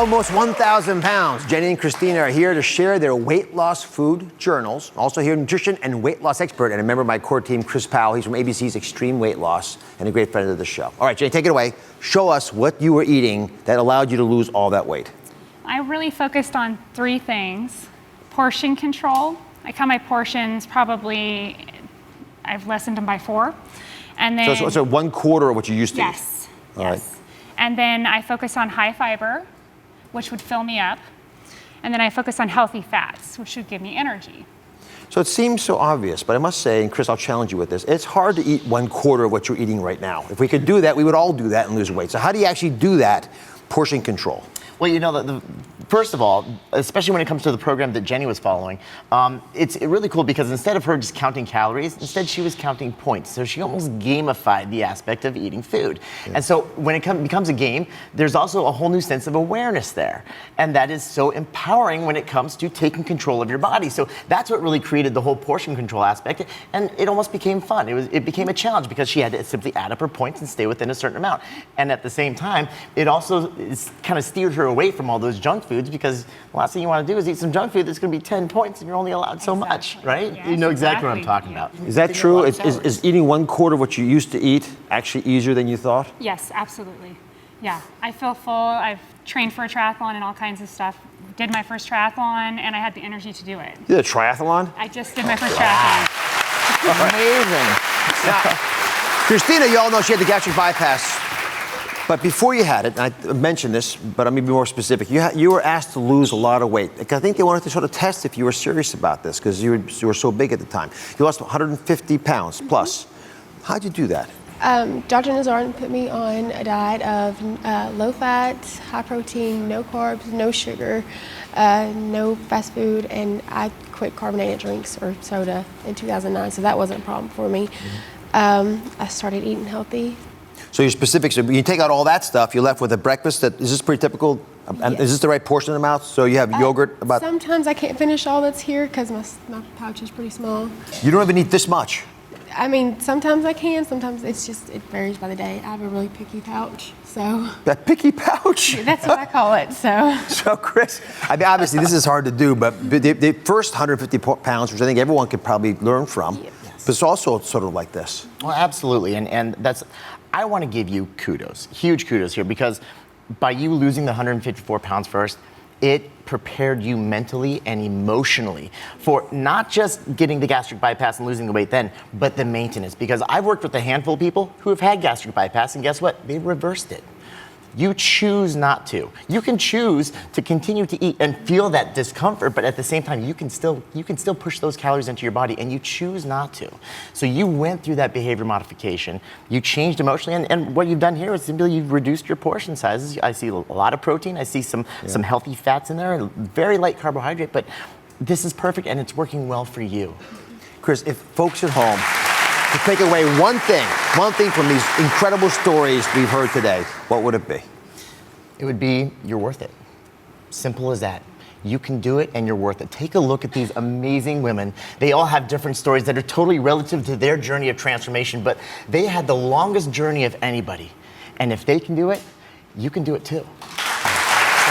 almost 1,000 pounds. Jenny and Christina are here to share their weight loss food journals. Also here, nutrition and weight loss expert and a member of my core team, Chris Powell. He's from ABC's Extreme Weight Loss and a great friend of the show. All right, Jenny, take it away. Show us what you were eating that allowed you to lose all that weight. I really focused on 3 things. Portion control. I cut my portions probably, I've lessened them by 4. And then, so 1/4 of what you used to eat? Yes. All yes. right. And then I focus on high fiber, which would fill me up. And then I focus on healthy fats, which should give me energy. So it seems so obvious, but I must say, and Chris, I'll challenge you with this, it's hard to eat 1/4 of what you're eating right now. If we could do that, we would all do that and lose weight. So how do you actually do that portion control? Well, you know, first of all, especially when it comes to the program that Jenny was following, it's really cool because instead of her just counting calories, instead she was counting points. So she almost gamified the aspect of eating food. Yeah. And so when it becomes a game, there's also a whole new sense of awareness there. And that is so empowering when it comes to taking control of your body. So that's what really created the whole portion control aspect. And it almost became fun. It became a challenge because she had to simply add up her points and stay within a certain amount. And at the same time, it also kind of steered her away from all those junk foods because the last thing you want to do is eat some junk food that's going to be 10 points and you're only allowed so much, right? Yes, you know exactly what I'm talking about. Is that true? Is eating 1/4 of what you used to eat actually easier than you thought? Yes, absolutely. Yeah, I feel full. I've trained for a triathlon and all kinds of stuff. Did my first triathlon and I had the energy to do it. You did a triathlon? I just did my first triathlon. Amazing. Now, Christina, you all know she had the gastric bypass. But before you had it, and I mentioned this, but I'm going to be more specific, you were asked to lose a lot of weight. I think they wanted to sort of test if you were serious about this because you were so big at the time. You lost 150 pounds plus. How'd you do that? Dr. Nazarian put me on a diet of low fat, high protein, no carbs, no sugar, no fast food, and I quit carbonated drinks or soda in 2009, so that wasn't a problem for me. I started eating healthy. So your specifics, you take out all that stuff, you're left with a breakfast that, is this pretty typical? Yes. Is this the right portion amount? So you have yogurt about... Sometimes I can't finish all that's here because my pouch is pretty small. You don't even eat this much? I mean, sometimes I can, sometimes it varies by the day. I have a really picky pouch, so. That picky pouch? That's what I call it, so. So Chris, I mean, obviously this is hard to do, but the first 150 pounds, which I think everyone could probably learn from, yes. But it's also sort of like this. Well, absolutely, and that's, I want to give you kudos, huge kudos here, because by you losing the 154 pounds first, it prepared you mentally and emotionally for not just getting the gastric bypass and losing the weight then, but the maintenance. Because I've worked with a handful of people who have had gastric bypass, and guess what? They reversed it. You choose not to. You can choose to continue to eat and feel that discomfort, but at the same time, you can still push those calories into your body, and you choose not to. So you went through that behavior modification. You changed emotionally, and what you've done here is simply you've reduced your portion sizes. I see a lot of protein. I see some healthy fats in there, and very light carbohydrate. But this is perfect, and it's working well for you. Chris, if folks at home to take away one thing from these incredible stories we've heard today, what would it be? It would be, you're worth it. Simple as that. You can do it and you're worth it. Take a look at these amazing women. They all have different stories that are totally relative to their journey of transformation, but they had the longest journey of anybody. And if they can do it, you can do it too.